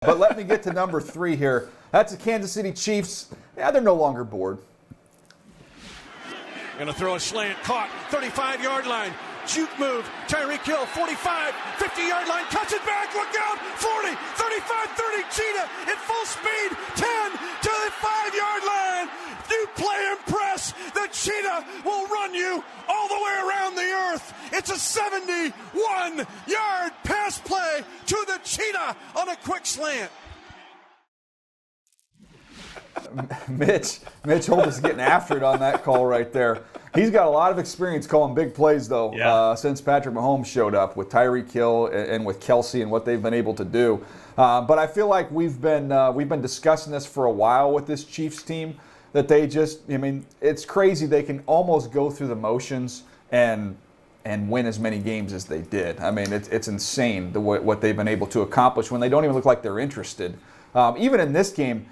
But let me get to number 3 here. That's the Kansas City Chiefs. Yeah, they're no longer bored. Gonna throw a slant, caught, 35-yard line. Juke move, Tyreek Hill, 45, 50-yard line, cuts it back, look out, 40, 35, 30, Cheetah at full speed, 10 to the 5-yard line. You play and press, the Cheetah will run you all the way around the earth. It's a 71-yard pass play to the Cheetah on a quick slant. Mitch Holt is getting after it on that call right there. He's got a lot of experience calling big plays, though, since Patrick Mahomes showed up with Tyreek Hill and with Kelsey and what they've been able to do. But I feel like we've been discussing this for a while with this Chiefs team, that they just, I mean, it's crazy. They can almost go through the motions and win as many games as they did. I mean, it's insane what they've been able to accomplish when they don't even look like they're interested. Even in this game,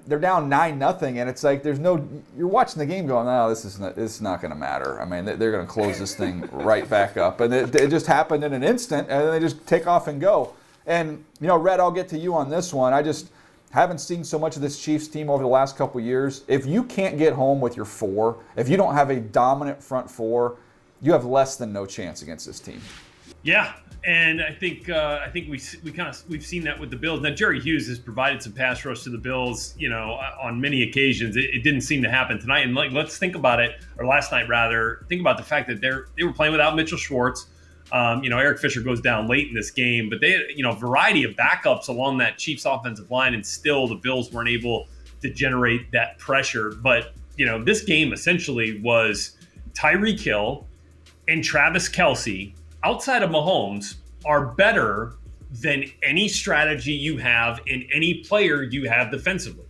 they're down 9-0, and it's like you're watching the game going, no, this is not going to matter. I mean, they're going to close this thing right back up. And it just happened in an instant, and then they just take off and go. And, Red, I'll get to you on this one. I just haven't seen so much of this Chiefs team over the last couple of years. If you can't get home with your 4, if you don't have a dominant front 4, you have less than no chance against this team. Yeah, and I think we've seen that with the Bills. Now Jerry Hughes has provided some pass rush to the Bills, on many occasions. It didn't seem to happen tonight. And let's think about it, or last night rather. Think about the fact that they were playing without Mitchell Schwartz. Eric Fisher goes down late in this game, but they had a variety of backups along that Chiefs offensive line, and still the Bills weren't able to generate that pressure. But this game essentially was Tyreek Hill and Travis Kelce, outside of Mahomes, are better than any strategy you have in any player you have defensively.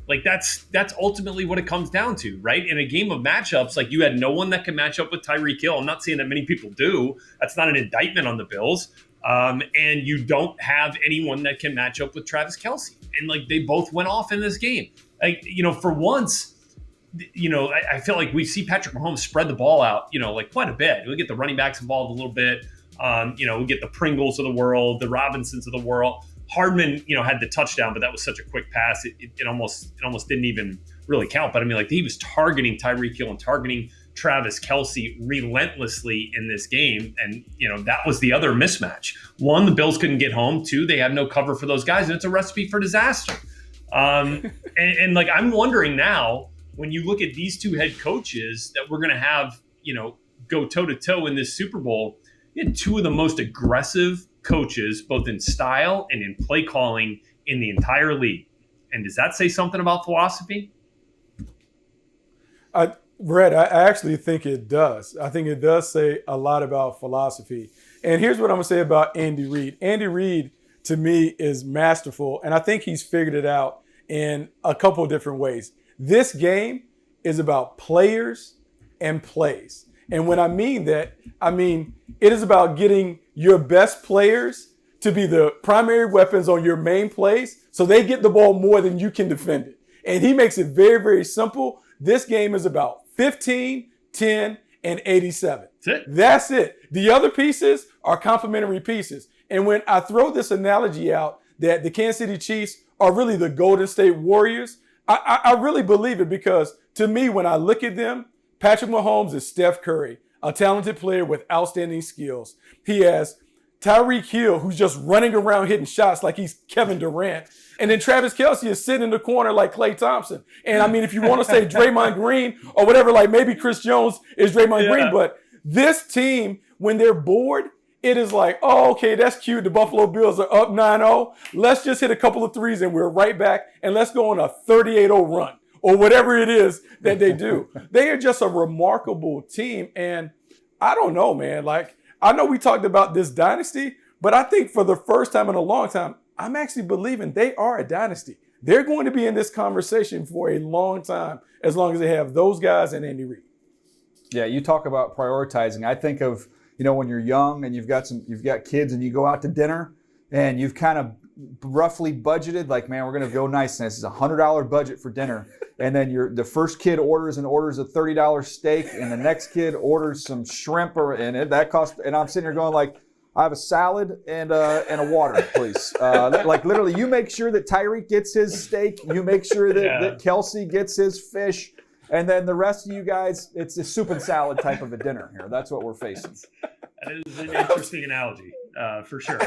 Like that's ultimately what it comes down to, right? In a game of matchups, like you had no one that can match up with Tyreek Hill. I'm not saying that many people do. That's not an indictment on the Bills. And you don't have anyone that can match up with Travis Kelce. And they both went off in this game. For once, I feel like we see Patrick Mahomes spread the ball out, quite a bit. We get the running backs involved a little bit. We get the Pringles of the world, the Robinsons of the world. Hardman, had the touchdown, but that was such a quick pass. It almost didn't even really count. But he was targeting Tyreek Hill and targeting Travis Kelce relentlessly in this game. And, that was the other mismatch. 1, the Bills couldn't get home. 2, they had no cover for those guys. And it's a recipe for disaster. I'm wondering now, when you look at these two head coaches that we're going to have, go toe-to-toe in this Super Bowl, you had 2 of the most aggressive coaches, both in style and in play calling, in the entire league. And does that say something about philosophy? Brett, I actually think it does. I think it does say a lot about philosophy. And here's what I'm going to say about Andy Reid. Andy Reid, to me, is masterful, and I think he's figured it out in a couple of different ways. This game is about players and plays. And when I mean that, it is about getting your best players to be the primary weapons on your main plays so they get the ball more than you can defend it. And he makes it very, very simple. This game is about 15, 10, and 87. That's it. The other pieces are complementary pieces. And when I throw this analogy out that the Kansas City Chiefs are really the Golden State Warriors, I really believe it, because to me, when I look at them, Patrick Mahomes is Steph Curry, a talented player with outstanding skills. He has Tyreek Hill, who's just running around hitting shots like he's Kevin Durant. And then Travis Kelce is sitting in the corner like Klay Thompson. And if you want to say Draymond Green or whatever, maybe Chris Jones is Draymond Green. But this team, when they're bored, it is like, oh, okay, that's cute. The Buffalo Bills are up 9-0. Let's just hit a couple of threes and we're right back. And let's go on a 38-0 run or whatever it is that they do. They are just a remarkable team. And I don't know, man. I know we talked about this dynasty, but I think for the first time in a long time, I'm actually believing they are a dynasty. They're going to be in this conversation for a long time, as long as they have those guys and Andy Reid. Yeah, you talk about prioritizing. I think of, when you're young and you've got kids and you go out to dinner and you've kind of roughly budgeted, man, we're going to go nice. And this is a $100 budget for dinner. And then the first kid orders a $30 steak, and the next kid orders some shrimp, and that costs. And I'm sitting here going I have a salad and a water, please. Like literally, you make sure that Tyreek gets his steak. You make sure that Kelce gets his fish. And then the rest of you guys, it's a soup and salad type of a dinner here. That's what we're facing. That is an interesting analogy, for sure.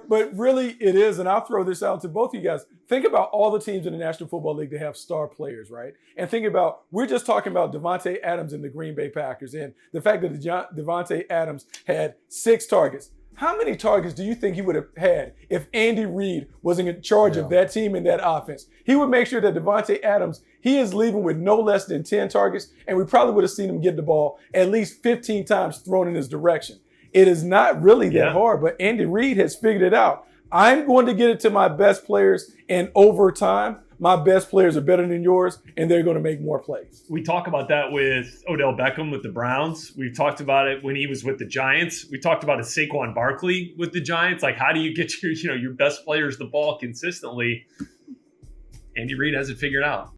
But really it is, and I'll throw this out to both of you guys. Think about all the teams in the National Football League that have star players, right? And think about, we're just talking about Davante Adams and the Green Bay Packers and the fact that Davante Adams had 6 targets. How many targets do you think he would have had if Andy Reid was in charge of that team and that offense? He would make sure that Davante Adams, he is leaving with no less than 10 targets, and we probably would have seen him get the ball at least 15 times thrown in his direction. It is not really that hard, but Andy Reid has figured it out. I'm going to get it to my best players, and over time, my best players are better than yours, and they're going to make more plays. We talk about that with Odell Beckham with the Browns. We've talked about it when he was with the Giants. We talked about it Saquon Barkley with the Giants. Like, how do you get your best players the ball consistently? Andy Reid has it figured out.